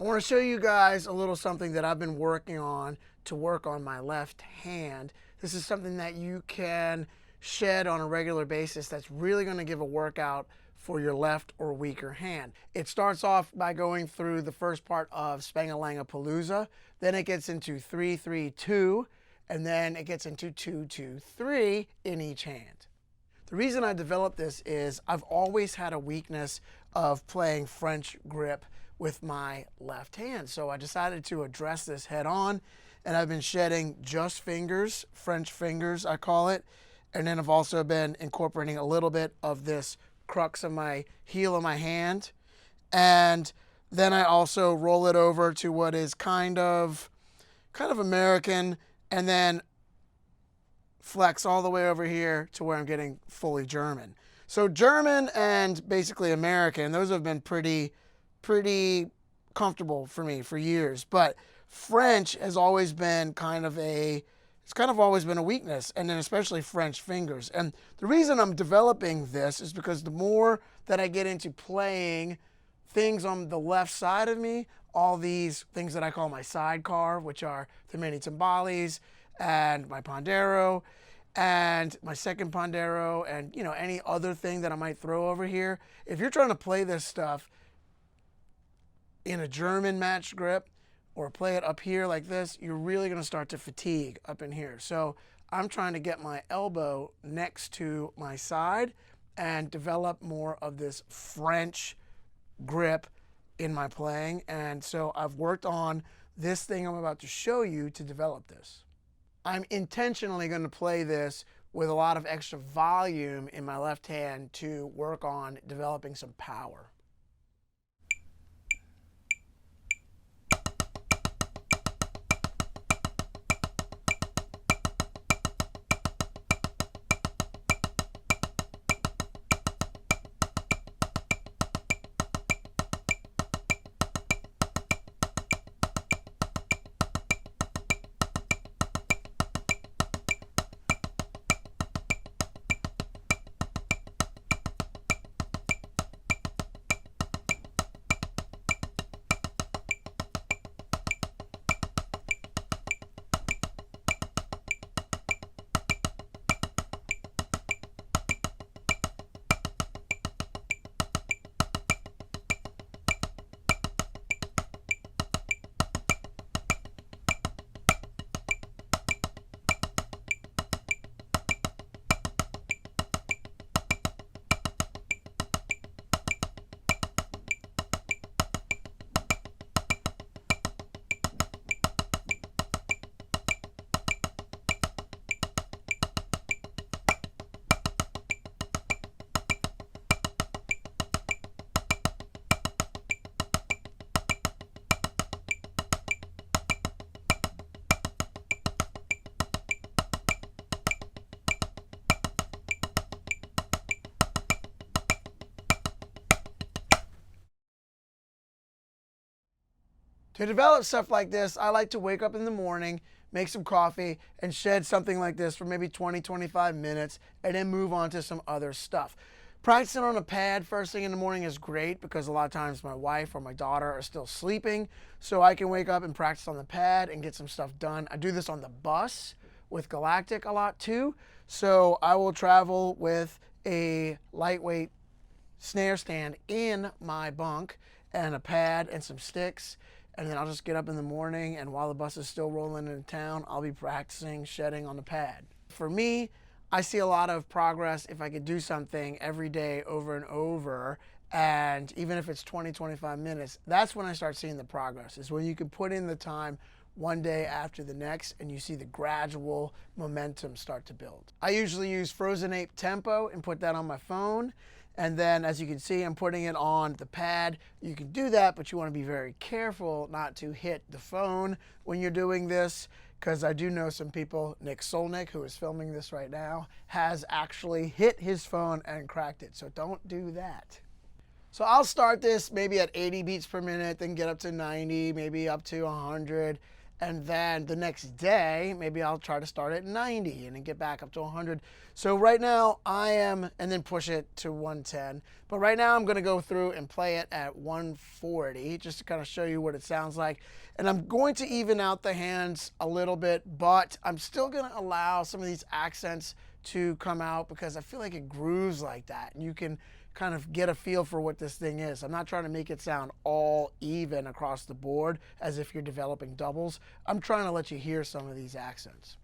I want to show you guys a little something that I've been working on to work on my left hand. This is something that you can shed on a regular basis that's really going to give a workout for your left or weaker hand. It starts off by going through the first part of Spang-a-Lang-a-Palooza, then it gets into 3-3-2, and then it gets into 2-2-3 in each hand. The reason I developed this is I've always had a weakness of playing French grip with my left hand. So I decided to address this head on, and I've been shedding just fingers, French fingers I call it. And then I've also been incorporating a little bit of this crux of my heel of my hand. And then I also roll it over to what is kind of American, and then flex all the way over here to where I'm getting fully German. So German and basically American, those have been pretty comfortable for me for years. But French has always been it's always been a weakness, and then especially French fingers. And the reason I'm developing this is because the more that I get into playing things on the left side of me, all these things that I call my sidecar, which are the mini timbales and my pandero and my second pandero, and any other thing that I might throw over here. If you're trying to play this stuff in a German match grip or play it up here like this, you're really going to start to fatigue up in here. So I'm trying to get my elbow next to my side and develop more of this French grip in my playing. And so I've worked on this thing I'm about to show you to develop this. I'm intentionally going to play this with a lot of extra volume in my left hand to work on developing some power. To develop stuff like this, I like to wake up in the morning, make some coffee, and shed something like this for maybe 20-25 minutes, and then move on to some other stuff. Practicing on a pad first thing in the morning is great because a lot of times my wife or my daughter are still sleeping, so I can wake up and practice on the pad and get some stuff done. I do this on the bus with Galactic a lot too, so I will travel with a lightweight snare stand in my bunk and a pad and some sticks. And then I'll just get up in the morning, and while the bus is still rolling into town, I'll be practicing shedding on the pad. For me, I see a lot of progress if I could do something every day over and over, and even if it's 20-25 minutes, that's when I start seeing the progress, is when you can put in the time one day after the next and you see the gradual momentum start to build. I usually use Frozen Ape Tempo and put that on my phone. And then, as you can see, I'm putting it on the pad. You can do that, but you want to be very careful not to hit the phone when you're doing this, because I do know some people, Nick Solnick, who is filming this right now, has actually hit his phone and cracked it. So don't do that. So I'll start this maybe at 80 beats per minute, then get up to 90, maybe up to 100. And then the next day, maybe I'll try to start at 90 and then get back up to 100. So right now and then push it to 110. But right now I'm going to go through and play it at 140 just to kind of show you what it sounds like. And I'm going to even out the hands a little bit, but I'm still going to allow some of these accents to come out because I feel like it grooves like that. And you can kind of get a feel for what this thing is. I'm not trying to make it sound all even across the board as if you're developing doubles. I'm trying to let you hear some of these accents.